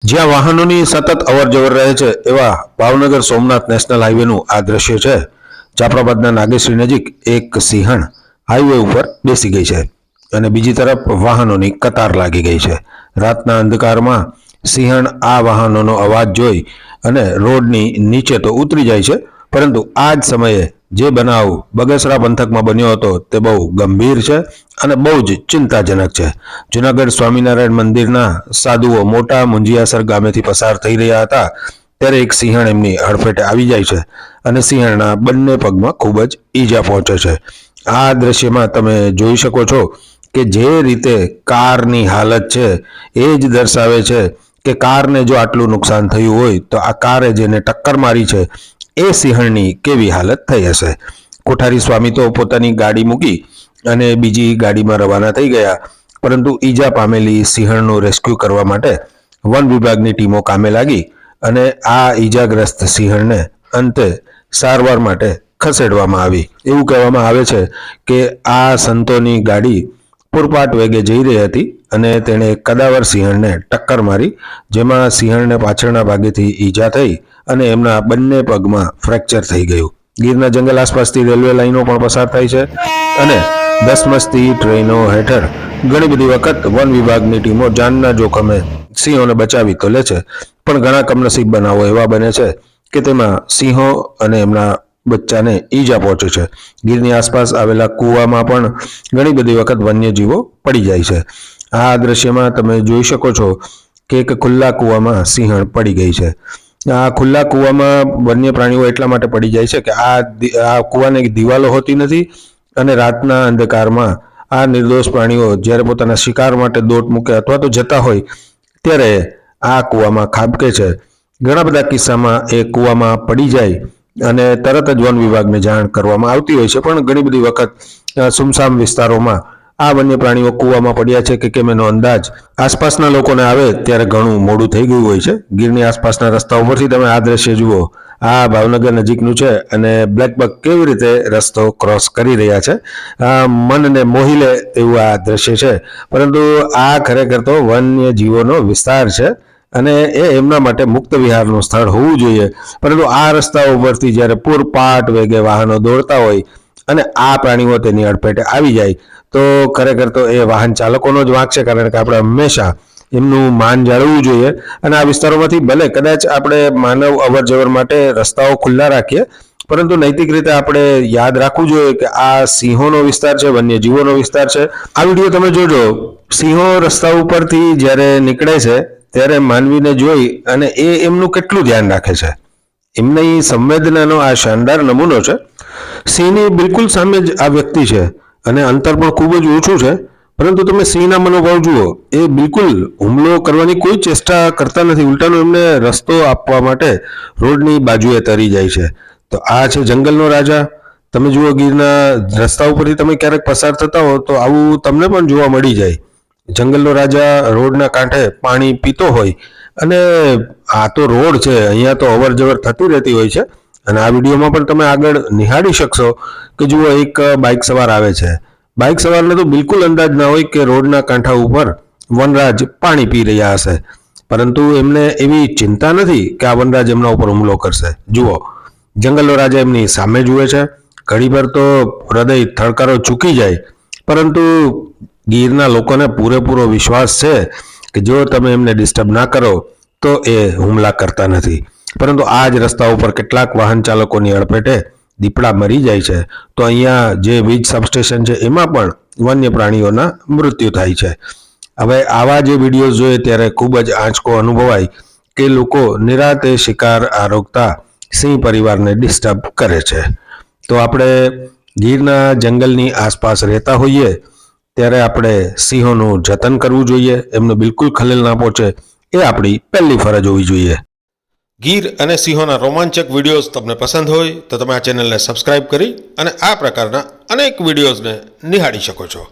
જ્યાં વાહનોની સતત અવરજવર રહે છે એવા ભાવનગર સોમનાથ નેશનલ હાઈવેનું આ દ્રશ્ય છે। જાફરાબાદના નાગેશ્રી નજીક એક સિંહણ હાઈવે ઉપર બેસી ગઈ છે અને બીજી તરફ વાહનોની કતાર લાગી ગઈ છે। રાતના અંધકારમાં સિંહણ આ વાહનોનો અવાજ જોઈ અને રોડની નીચે તો ઉતરી જાય છે, પરંતુ આ જ સમયે જે બનાવ બગસરા પંથકમાં બન્યો હતો તે બહુ ગંભીર છે અને બહુ જ ચિંતાજનક છે। જૂનાગઢ સ્વામિનારાયણ મંદિરના સાધુઓ મોટા મુંજિયાસર ગામેથી પસાર થઈ રહ્યા હતા ત્યારે એક સિંહણ એમની હડફેટે આવી જાય છે અને સિંહણના બંને પગમાં ખૂબ જ ઈજા પહોંચે છે। આ દ્રશ્યમાં તમે જોઈ શકો છો કે જે રીતે કારની હાલત છે એ જ દર્શાવે છે કે કારને જો આટલું નુકસાન થયું હોય તો આ કારે જેને ટક્કર મારી છે એ સિંહણની કેવી હાલત થઈ હશે। કોઠારી સ્વામી તો પોતાની ગાડી મૂકી અને બીજી ગાડીમાં રવાના થઈ ગયા, પરંતુ ઈજા પામેલી સિંહણનું રેસ્ક્યુ કરવા માટે વન વિભાગની ટીમો કામે લાગી અને આ ઈજાગ્રસ્ત સિંહણને અંતે સારવાર માટે ખસેડવામાં આવી। એવું કહેવામાં આવે છે કે આ સંતોની ગાડી પૂરપાટ વેગે જઈ રહી હતી અને તેણે કદાવર સિંહણને ટક્કર મારી, જેમાં સિંહણને પાછળના ભાગેથી ઈજા થઈ અને એમના બંને પગમાં ફ્રેક્ચર થઈ ગયું। ગીરના જંગલ આસપાસથી રેલવે લાઈનો પણ પસાર થાય છે અને ધસમસતી ટ્રેનો હેઠળ ઘણી બધી વખત વન વિભાગની ટીમો જાનના જોખમે સિંહોને બચાવી તો લે છે, પણ ઘણા કમનસીબ બનાવો એવા બને છે કે તેમાં સિંહો અને એમના બચ્ચાને ઈજા પહોંચે છે। ગીરની આસપાસ આવેલા કૂવામાં પણ ઘણી બધી વખત વન્યજીવો પડી જાય છે। આ દ્રશ્યમાં તમે જોઈ શકો છો કે એક ખુલ્લા કૂવામાં સિંહણ પડી ગઈ છે। આ ખુલ્લા કૂવામાં વન્ય પ્રાણીઓ એટલા માટે પડી જાય છે કે આ કૂવાની દિવાલો હોતી નથી અને રાતના અંધકારમાં આ નિર્દોષ પ્રાણીઓ જ્યારે પોતાના શિકાર માટે દોટ મૂકે અથવા તો જતા હોય ત્યારે આ કૂવામાં ખાબકે છે। ઘણા બધા કિસ્સામાં એ કૂવામાં પડી જાય અને તરત જ વન વિભાગને જાણ કરવામાં આવતી હોય છે, પણ ઘણી બધી વખત સુમસામ વિસ્તારોમાં આ વન્ય પ્રાણીઓ કૂવામાં પડ્યા છે કે કેમ એનો અંદાજ આસપાસના લોકોને આવે ત્યારે ઘણું મોડું થઈ ગયું હોય છે। ગીરની આસપાસના રસ્તા ઉપરથી તમે આ દ્રશ્ય જુઓ, આ ભાવનગર નજીકનું છે અને બ્લેકબક કેવી રીતે રસ્તો ક્રોસ કરી રહ્યા છે, મનને મોહી લે તેવું આ દ્રશ્ય છે। પરંતુ આ ખરેખર તો વન્ય જીવોનો વિસ્તાર છે અને એ એમના માટે મુક્ત વિહારનું સ્થળ હોવું જોઈએ, પરંતુ આ રસ્તાઓ ઉપરથી જ્યારે પૂરપાટ વેગે વાહનો દોડતા હોય અને આ પ્રાણીઓ તેની અડફેટે આવી જાય તો ખરેખર તો એ વાહન ચાલકોનો જ વાંક છે, કારણ કે આપણે હંમેશા એમનું માન જાળવવું જોઈએ અને આ વિસ્તારોમાંથી ભલે કદાચ આપણે માનવ અવરજવર માટે રસ્તાઓ ખુલ્લા રાખીએ, પરંતુ નૈતિક રીતે આપણે યાદ રાખવું જોઈએ કે આ સિંહોનો વિસ્તાર છે, વન્યજીવોનો વિસ્તાર છે। આ વિડીયો તમે જોજો, સિંહો રસ્તા ઉપરથી જ્યારે નીકળે છે ત્યારે માનવીને જોઈ અને એ એમનું કેટલું ધ્યાન રાખે છે, એમની સંવેદનાનો આ શાનદાર નમૂનો છે। સિંહની બિલકુલ સામે જ આ વ્યક્તિ છે અને અંતર પણ ખૂબ જ ઓછું છે, પરંતુ તમે સિંહના મનોભાવ જુઓ, એ બિલકુલ હુમલો કરવાની કોઈ ચેષ્ટા કરતા નથી, ઉલટાનો એમને રસ્તો આપવા માટે રોડની બાજુએ તરી જાય છે। તો આ છે જંગલનો રાજા। તમે જુઓ, ગીરના રસ્તા ઉપરથી તમે ક્યારેક પસાર થતા હો તો આવું તમને પણ જોવા મળી જાય। જંગલનો રાજા રોડના કાંઠે પાણી પીતો હોય અને આ તો રોડ છે, અહીંયા તો અવર જવર થતી રહેતી હોય છે અને આ વિડીયોમાં પણ તમે આગળ નિહાળી શકશો કે જુઓ, એક બાઇક સવાર આવે છે। બાઇક સવારને તો બિલકુલ અંદાજ ના હોય કે રોડના કાંઠા ઉપર વનરાજ પાણી પી રહ્યા હશે, પરંતુ એમને એવી ચિંતા નથી કે આ વનરાજ એમના ઉપર હુમલો કરશે। જુઓ, જંગલનો રાજા એમની સામે જુએ છે, ઘડીભર તો હૃદય થડકારો ચૂકી જાય, પરંતુ ગીરના લોકોને પૂરેપૂરો વિશ્વાસ છે કે જો તમે એમને ડિસ્ટર્બ ના કરો તો એ હુમલા કરતા નથી, પરંતુ આ જ રસ્તા ઉપર કેટલાક વાહન ચાલકોની અડફેટે દીપડા મરી જાય છે। તો અહીંયા જે વીજ સબસ્ટેશન છે એમાં પણ વન્ય પ્રાણીઓના મૃત્યુ થાય છે। હવે આવા જે વિડીયો જોઈએ ત્યારે ખૂબ જ આંચકો અનુભવાય કે લોકો નિરાતે શિકાર આરોગતા સિંહ પરિવારને ડિસ્ટર્બ કરે છે। તો આપણે ગીરના જંગલની આસપાસ રહેતા હોઈએ ત્યારે આપણે સિંહોનું જતન કરવું જોઈએ, એમને બિલકુલ ખલેલ ના પહોંચે એ આપણી પહેલી ફરજ હોવી જોઈએ। ગીર અને સિંહોના રોમાંચક વિડીયોઝ તમને પસંદ હોય તો તમે આ ચેનલને સબસ્ક્રાઇબ કરી અને આ પ્રકારના અનેક વિડીયોઝને નિહાળી શકો છો।